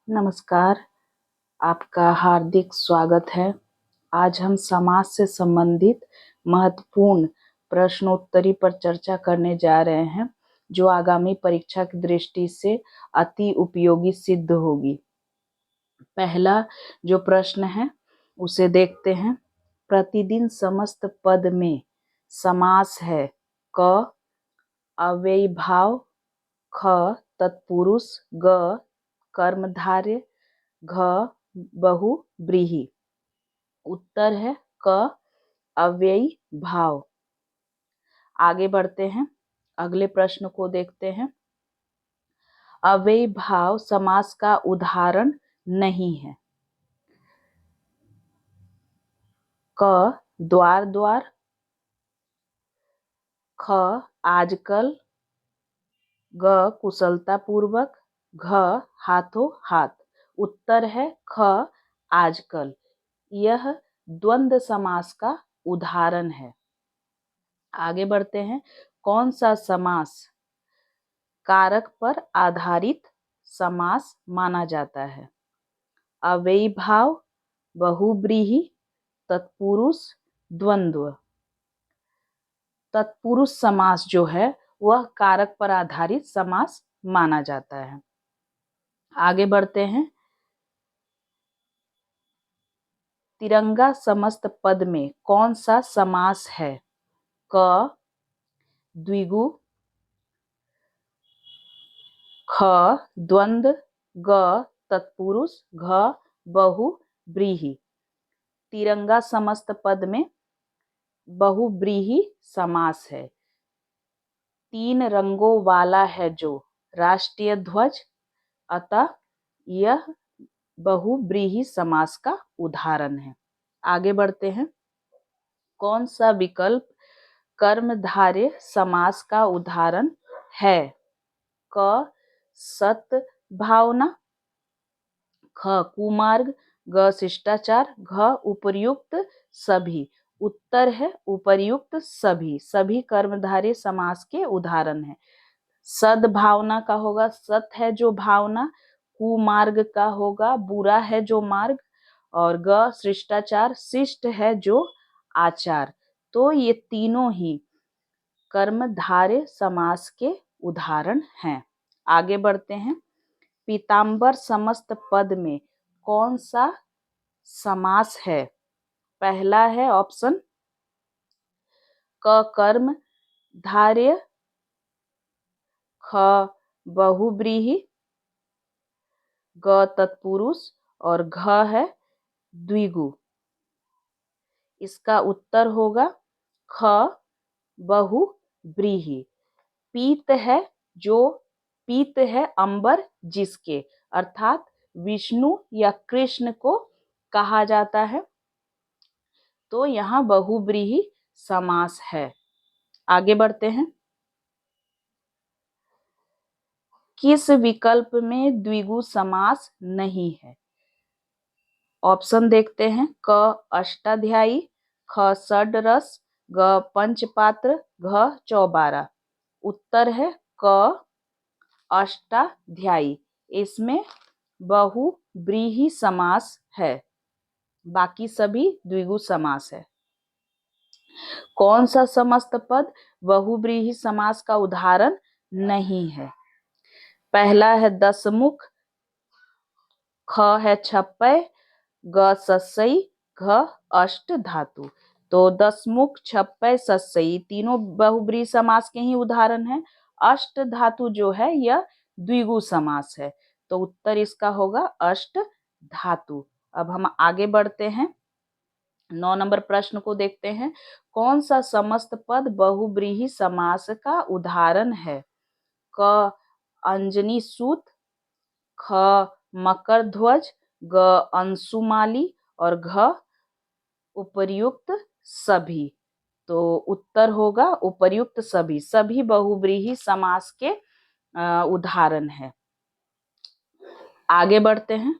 नमस्कार, आपका हार्दिक स्वागत है। आज हम समाज से संबंधित महत्वपूर्ण प्रश्नोत्तरी पर चर्चा करने जा रहे हैं, जो आगामी परीक्षा की दृष्टि से अति उपयोगी सिद्ध होगी। पहला जो प्रश्न है उसे देखते हैं। प्रतिदिन समस्त पद में समास है क अव्ययीभाव, ख तत्पुरुष, ग कर्मधारय, घ बहुव्रीहि। उत्तर है क अव्ययी भाव। आगे बढ़ते हैं, अगले प्रश्न को देखते हैं। अव्ययी भाव समास का उदाहरण नहीं है। क द्वार द्वार, ख आजकल, ग कुशलता पूर्वक, घ हाथों हाथ। उत्तर है ख आजकल। यह द्वंद्व समास का उदाहरण है। आगे बढ़ते हैं, कौन सा समास कारक पर आधारित समास माना जाता है? अव्ययी भाव, बहुव्रीहि, तत्पुरुष, द्वंद्व। तत्पुरुष समास जो है वह कारक पर आधारित समास माना जाता है। आगे बढ़ते हैं, तिरंगा समस्त पद में कौन सा समास है? क द्विगु, ख द्वंद्व, ग तत्पुरुष, घ बहुव्रीहि। तिरंगा समस्त पद में बहुव्रीहि समास है। 3 रंगों वाला है जो राष्ट्रीय ध्वज, अतः यह बहुव्रीहि समास का उदाहरण है। आगे बढ़ते हैं, कौन सा विकल्प कर्मधारय समास का उदाहरण है? क सद्भावना, ख कुमार्ग, ग शिष्टाचार, घ उपर्युक्त सभी। उत्तर है उपर्युक्त सभी। सभी कर्मधारय समास के उदाहरण है। सद्भावना का होगा सत है जो भावना, कुमार्ग का होगा बुरा है जो मार्ग, और ग शिष्टाचार शिष्ट है जो आचार। तो ये तीनों ही कर्मधारय समास के उदाहरण हैं। आगे बढ़ते हैं, पीताम्बर समस्त पद में कौन सा समास है? पहला है ऑप्शन क कर्म धारय, ख बहुव्रीहि, ग तत्पुरुष और घ है द्विगु। इसका उत्तर होगा ख बहुव्रीहि। पीत है जो पीत है अंबर जिसके, अर्थात विष्णु या कृष्ण को कहा जाता है, तो यहाँ बहुव्रीहि समास है। आगे बढ़ते हैं, किस विकल्प में द्विगु समास नहीं है? ऑप्शन देखते हैं, क अष्टाध्यायी, ख षड्रस, ग पंचपात्र, घ चौबारा। उत्तर है क अष्टाध्यायी। इसमें बहुव्रीहि समास है, बाकी सभी द्विगु समास है। कौन सा समस्त पद बहुव्रीहि समास का उदाहरण नहीं है? पहला है दसमुख, ख है छप्पय, ग सस्सई, घ अष्ट धातु। तो दसमुख, छप्पय, सस्सई तीनों बहुव्रीहि समास के ही उदाहरण हैं। अष्ट धातु जो है यह द्विगु समास है, तो उत्तर इसका होगा अष्ट धातु। अब हम आगे बढ़ते हैं, 9 नंबर प्रश्न को देखते हैं। कौन सा समस्त पद बहुव्रीहि समास का उदाहरण है? क अंजनी सूत, ख मकर ध्वज, ग अंशुमाली और घ उपर्युक्त सभी। तो उत्तर होगा उपर्युक्त सभी। सभी बहुव्रीहि समास के उदाहरण है। आगे बढ़ते हैं,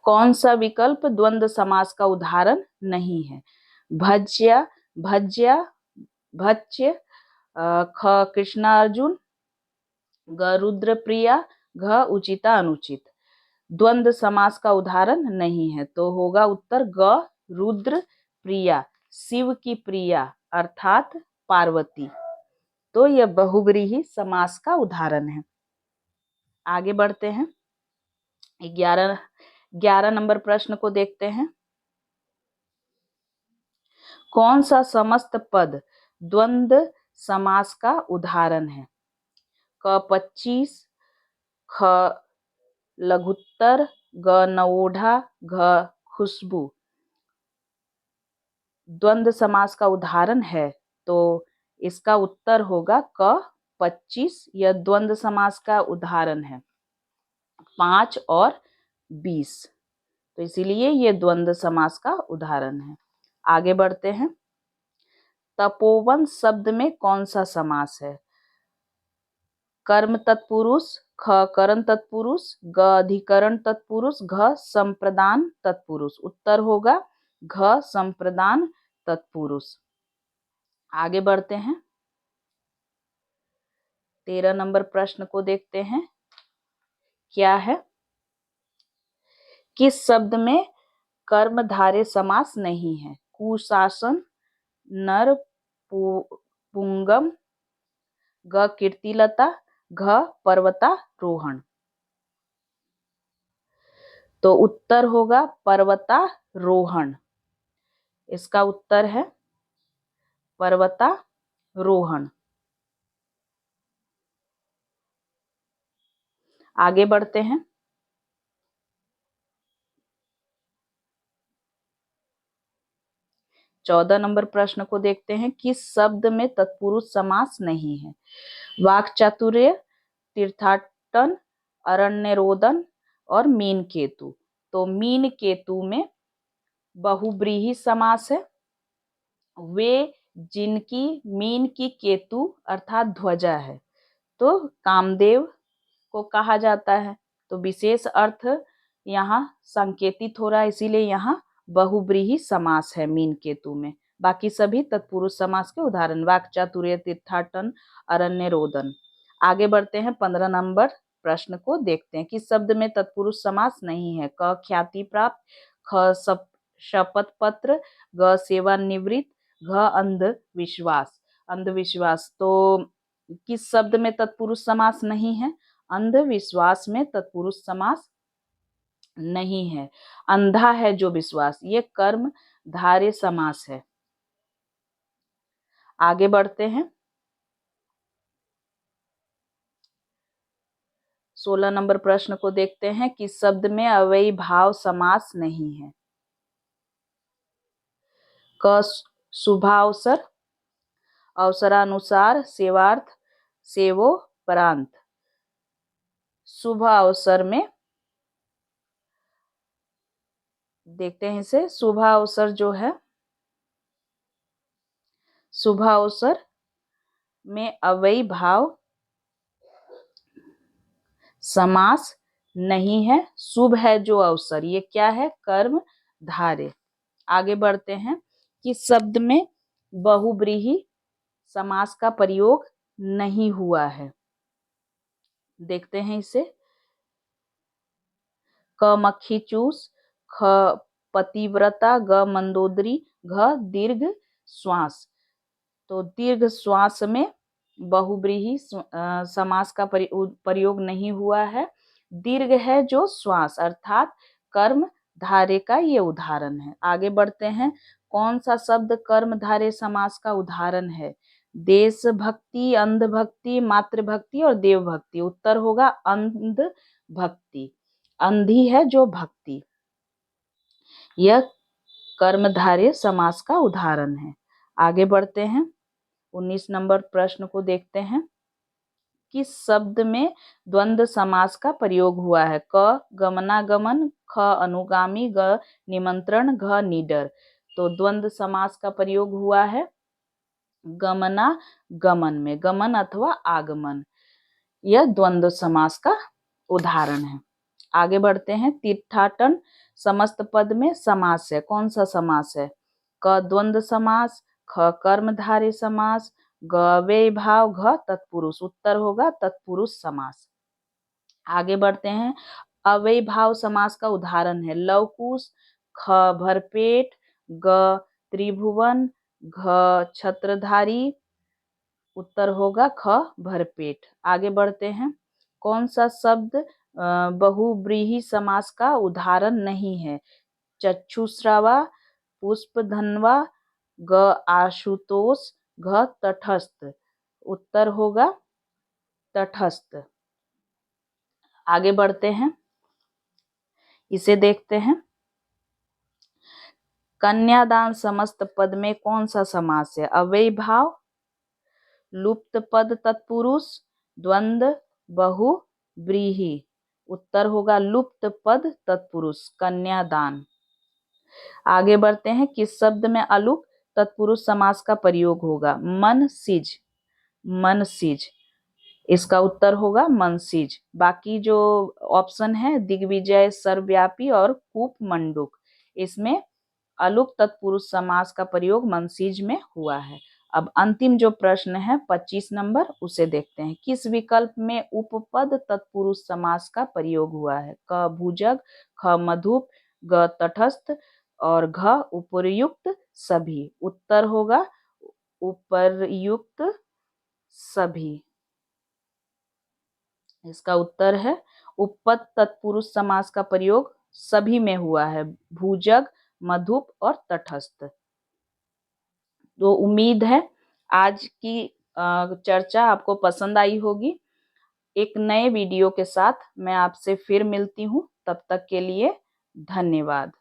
कौन सा विकल्प द्वंद्व समास का उदाहरण नहीं है? भज्य, भज्या, भच्य, ख कृष्णार्जुन, ग रुद्रप्रिया, घ उचिता अनुचित। द्वंद्व समास का उदाहरण नहीं है, तो होगा उत्तर ग रुद्र प्रिया, शिव की प्रिया अर्थात पार्वती। तो यह बहुब्रीहि समास का उदाहरण है। आगे बढ़ते हैं, 11 नंबर प्रश्न को देखते हैं। कौन सा समस्त पद द्वंद्व समास का उदाहरण है? क 25, ख लघुत्तर, ग नवोढ़ा, घ खुशबू। द्वंद्व समास का उदाहरण है, तो इसका उत्तर होगा क 25। यह द्वंद्व समास का उदाहरण है 5 और 20, तो इसीलिए ये द्वंद्व समास का उदाहरण है। आगे बढ़ते हैं, तपोवन शब्द में कौन सा समास है? कर्म तत्पुरुष, ख करण तत्पुरुष, ग अधिकरण तत्पुरुष, घ संप्रदान तत्पुरुष। उत्तर होगा घ संप्रदान तत्पुरुष। आगे बढ़ते हैं, 13 नंबर प्रश्न को देखते हैं। क्या है? किस शब्द में कर्मधारय समास नहीं है? कुशासन, नर पुंगम, ग कीर्तिलता, घ पर्वतारोहण। तो उत्तर होगा पर्वतारोहण। इसका उत्तर है पर्वतारोहण। आगे बढ़ते हैं, 14 नंबर प्रश्न को देखते हैं। किस शब्द में तत्पुरुष समास नहीं है? वाक्चातुर्य, तीर्थाटन, अरण्यरोदन और मीन केतु। तो मीन केतु में बहुब्रीहि समास है। वे जिनकी मीन की केतु अर्थात ध्वजा है, तो कामदेव को कहा जाता है। तो विशेष अर्थ यहाँ संकेतित हो रहा है, इसीलिए यहाँ बहुब्रीहि समास है मीन केतु में। बाकी सभी तत्पुरुष समास के उदाहरण वाक्चातुर्य, तीर्थाटन, अरण्यरोदन। आगे बढ़ते हैं, 15 नंबर प्रश्न को देखते हैं। किस शब्द में तत्पुरुष समास नहीं है? क ख्याति प्राप्त, ख शपथ पत्र, ग सेवानिवृत्त, घ अंधविश्वास। अंधविश्वास, तो किस शब्द में तत्पुरुष समास नहीं है? अंधविश्वास में तत्पुरुष समास नहीं है। अंधा है जो विश्वास, ये कर्म धारय समास है। आगे बढ़ते हैं, 16 नंबर प्रश्न को देखते हैं। किस शब्द में अव्ययी भाव समास नहीं है? क शुभावसर, अवसरानुसार, सेवार्थ, सेवोपरांत। शुभ अवसर में देखते हैं इसे, शुभ अवसर जो है, शुभ अवसर में अव्ययी भाव समास नहीं है। शुभ है जो अवसर, ये क्या है? कर्म धारय। आगे बढ़ते हैं, किस शब्द में बहुब्रीहि समास का प्रयोग नहीं हुआ है? देखते हैं इसे, क मक्खी चूस, ख पतिव्रता, ग मंदोदरी, घ दीर्घ श्वास। तो दीर्घ श्वास में बहुब्रीहि समास का प्रयोग नहीं हुआ है। दीर्घ है जो श्वास अर्थात कर्म धारय का ये उदाहरण है। आगे बढ़ते हैं, कौन सा शब्द कर्म धारय समास का उदाहरण है? देशभक्ति, अंधभक्ति, मातृभक्ति और देवभक्ति। उत्तर होगा अंधभक्ति। अंधी है जो भक्ति, यह कर्मधारय समास का उदाहरण है। आगे बढ़ते हैं, 19 नंबर प्रश्न को देखते हैं। किस शब्द में द्वंद्व समास का प्रयोग हुआ है? क गमनागमन, ख अनुगामी, ग निमंत्रण, घ निडर। तो द्वंद्व समास का प्रयोग हुआ है गमनागमन में, गमन अथवा आगमन, यह द्वंद्व समास का उदाहरण है। आगे बढ़ते हैं, तीर्थाटन समस्त पद में समास है, कौन सा समास है? क द्वंद्व समास, ख कर्मधारय समास, ग व्यय भाव, घ तत्पुरुष। उत्तर होगा तत्पुरुष समास। आगे बढ़ते हैं। अव्ययीभाव समास का उदाहरण है लवकुश, ख भरपेट, ग त्रिभुवन, घ छत्रधारी। उत्तर होगा ख भरपेट। आगे बढ़ते हैं। कौन सा शब्द बहुव्रीहि समास का उदाहरण नहीं है? चक्षुश्रवा, पुष्पधन्वा, ग आशुतोष, घ तटस्थ। उत्तर होगा तटस्थ। आगे बढ़ते हैं, इसे देखते हैं। कन्यादान समस्त पद में कौन सा समास है? अव्ययीभाव, लुप्त पद तत्पुरुष, द्वंद्व, बहुव्रीहि। उत्तर होगा लुप्त पद तत्पुरुष कन्यादान। आगे बढ़ते हैं। किस शब्द में अलुक तत्पुरुष समास का प्रयोग होगा? मनसिज, मनसिज। इसका उत्तर होगा मनसिज। बाकी जो ऑप्शन है दिग्विजय, सर्वव्यापी और कूप मंडूक, इसमें अलुक तत्पुरुष समास का प्रयोग मनसिज में हुआ है। अब अंतिम जो प्रश्न है 25 नंबर, उसे देखते हैं। किस विकल्प में उपपद तत्पुरुष समास का प्रयोग हुआ है? क भुजग, ख मधुप, ग तटस्थ और घ उपर्युक्त सभी। उत्तर होगा उपर्युक्त सभी। इसका उत्तर है उपपद तत्पुरुष समास का प्रयोग सभी में हुआ है, भुजग, मधुप और तटस्थ। तो उम्मीद है आज की चर्चा आपको पसंद आई होगी। एक नए वीडियो के साथ मैं आपसे फिर मिलती हूँ। तब तक के लिए धन्यवाद।